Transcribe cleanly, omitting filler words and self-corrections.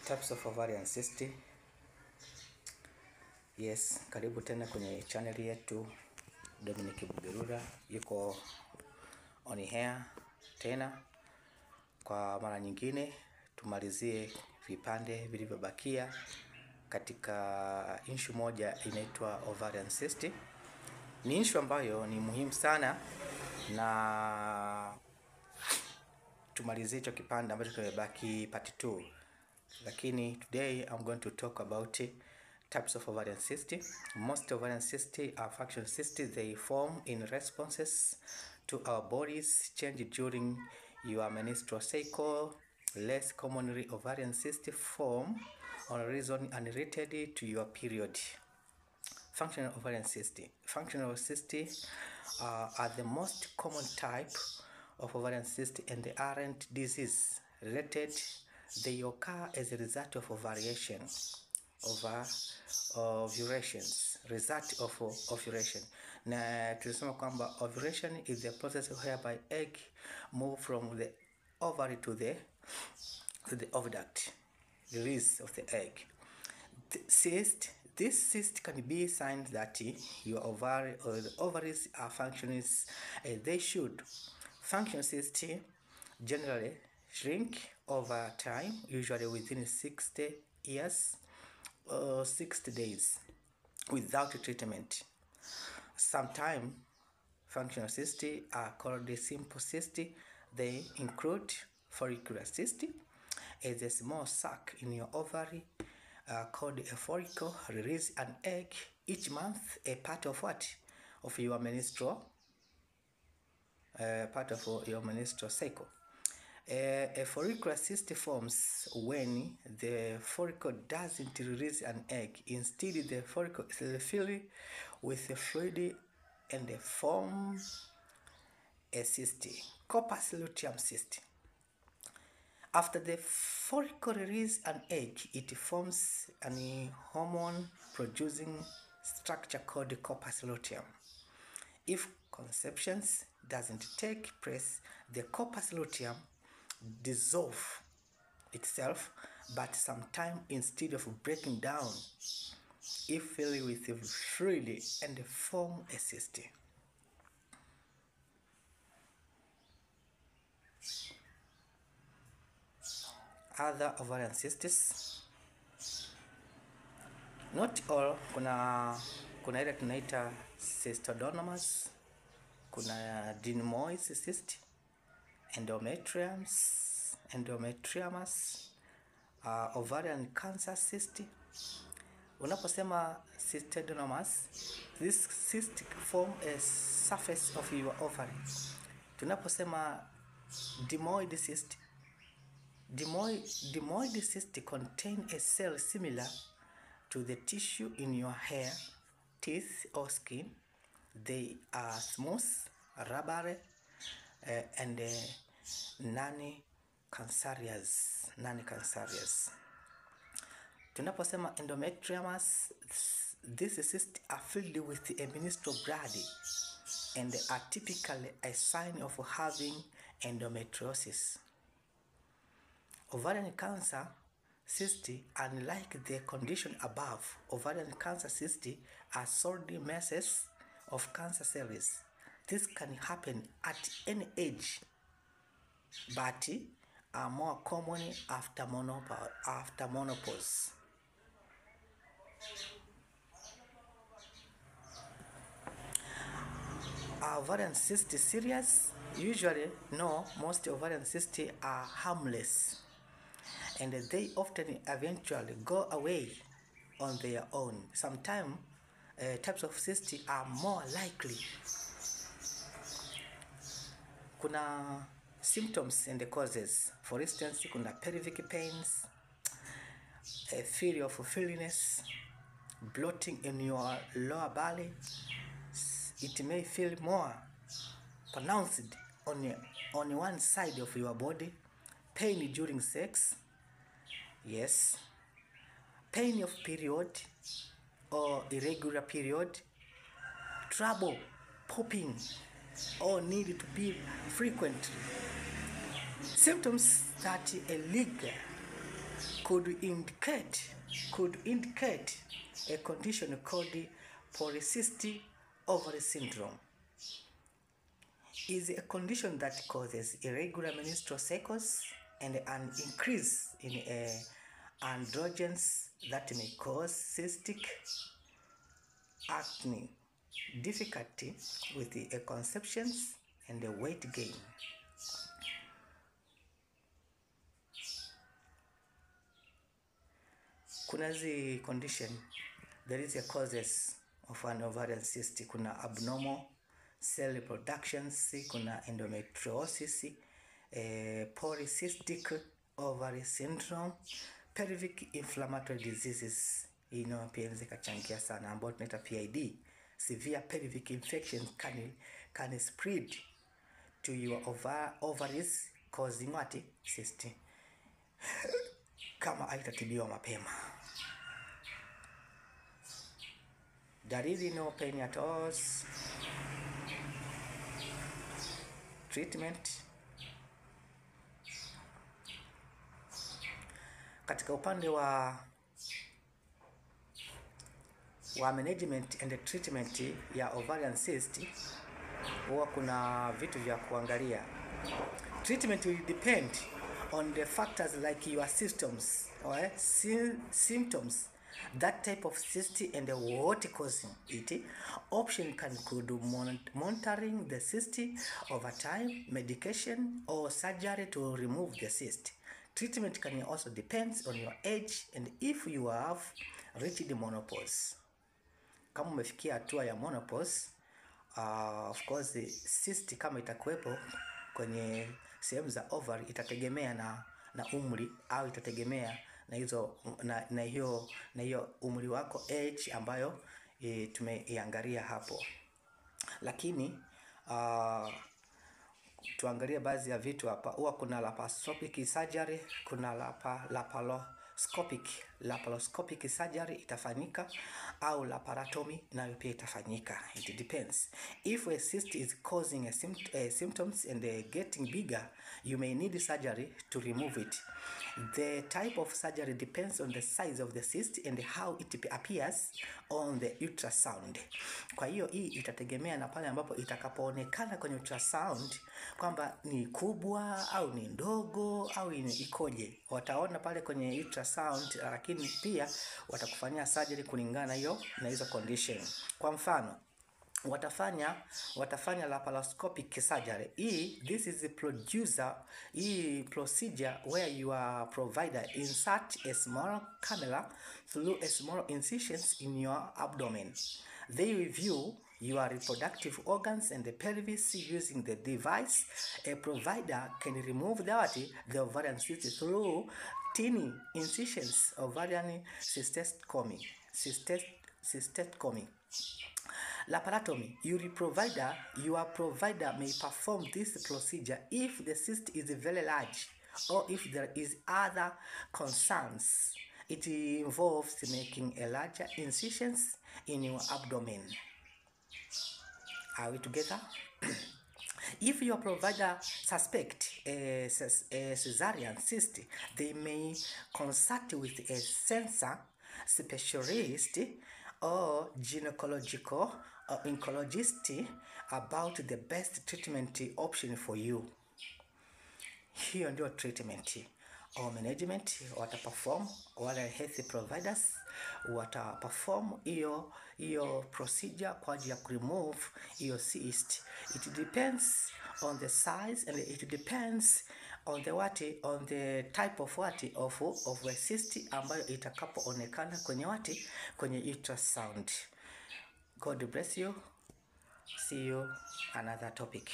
Types of ovarian cyst. Yes, karibu tena kwenye channel yetu Dominick Bugerula yuko on hair tena kwa mara nyingine. Tumalizie vipande vilivyobakia katika issue moja inaitwa ovarian cyst. Ni issue ambayo ni muhimu sana, na tumalizie hicho kipande ambacho kimebaki part 2. Lakini today I'm going to talk about types of ovarian cyst. Most ovarian cysts are functional cysts. They form in responses to our body's change during your menstrual cycle. Less commonly, ovarian cysts form on a reason unrelated to your period. Functional ovarian cysts. Functional cysts are the most common type of ovarian cysts, and they aren't disease related. They occur as a result of ovulation. Result of ovulation. Na tulisema kwamba ovulation is the process whereby egg move from the ovary to the oviduct, release of the egg. This cyst can be a sign that your ovary or the ovaries are functioning as they should. Functional cysts generally shrink over time, usually within 60 years or 60 days without treatment. Sometimes functional cysts are called simple cysts. They include follicular cyst, as a small sac in your ovary called a follicle release an egg each month, a part of your menstrual cycle. A follicular cyst forms when the follicle doesn't release an egg. Instead, the follicle is filled with a fluid and forms a cyst, corpus luteum cyst. After the follicle releases an egg, it forms a hormone-producing structure called corpus luteum. If conception doesn't take place, the corpus luteum dissolve itself, but sometimes instead of breaking down, it fills with fluid and form a cyst. Other ovarian cysts, not all. Kuna ile tunaita cystodonomas, kuna demois cyst, endometriomas, ovarian cancer cyst. Unaposema cystodonomas, this cyst form a surface of your ovary. Tunaposema demoid cyst, demoid cyst contain a cell similar to the tissue in your hair, teeth, or skin. They are smooth, rubbery, and non-cancerous. Tunaposema endometriomas, these cysts are filled with a menstrual blood and are typically a sign of having endometriosis. Ovarian cancer cysts, unlike the condition above, ovarian cancer cysts are solid masses of cancer cells. This can happen at any age, but are more common after menopause. Are ovarian cysts serious? Usually, no. Most ovarian cysts are harmless, and they often eventually go away on their own. Sometimes types of cysts are more likely. Kuna symptoms and the causes. For instance, kuna pelvic pains, a feeling of filliness, bloating in your lower belly. It may feel more pronounced on one side of your body. Pain during sex. Yes. Pain of period or irregular period. Trouble popping or need to be frequently. Symptoms that a league could indicate a condition called polycystic ovary syndrome. Is a condition that causes irregular menstrual cycles and an increase in androgens that may cause cystic acne, difficulty with the conceptions, and the weight gain. Kuna zi condition, there is a causes of an ovarian cyst. Kuna abnormal cell reproductions, kuna endometriosis, polycystic ovary syndrome, pelvic inflammatory diseases, pia inaweza ikachangia sana, ambayo tunaita PID. Severe pelvic infection can spread to your ovaries causing what? Cyst. Kama haitatibiwa mapema. Dalili: no pain at all. Treatment: katika upande wa management and treatment ya ovarian cyst, huwa kuna vitu vya kuangalia. Treatment will depend on the factors like your symptoms, that type of cyst and what causing it. Option could monitoring the cyst over time, medication, or surgery to remove the cyst. Treatment can also depend on your age and if you have reached the menopause. Kama umefikia hatua ya menopause, of course the cyst kama itakuwepo kwenye sehemu za ovary itategemea na umri, au itategemea na hizo na hiyo umri wako, age ambayo tumeiangalia hapo. Lakini tuangalie baadhi ya vitu hapa. Huwa kuna laparoscopic surgery, kuna laparoscopic surgery itafanyika, au laparotomy nayo pia itafanyika. It depends. If a cyst is causing symptoms and getting bigger, you may need surgery to remove it. The type of surgery depends on the size of the cyst and how it appears on the ultrasound. Kwa hiyo hii itategemea na pale ambapo itakapoonekana kwenye ultrasound kwamba ni kubwa au ni ndogo au ikoje. Wataona pale kwenye ultrasound, lakini pia watakufanyia surgery kulingana na hizo condition. Kwa mfano, watafanya laparoscopic surgery. This is a procedure where your provider insert a small cannula through a small incisions in your abdomen. They review your reproductive organs and the pelvis using the device. A provider can remove the ovarian cyst through tiny incisions, ovarian cystectomy. Laparotomy. Your provider may perform this procedure if the cyst is very large or if there is other concerns. It involves making a larger incisions in your abdomen. Are we together? If your provider suspect a cesarean cyst, they may consult with a sensor specialist or gynecological or oncologist about the best treatment option for you. Hiyo ndio treatment or management wataperform. Wale health providers wataperform hiyo procedure kwa ajili ya remove hiyo cyst. It depends on the size and it depends on the type of a cyst ambayo itakapoonekana kwenye ultrasound. God bless you. See you another topic.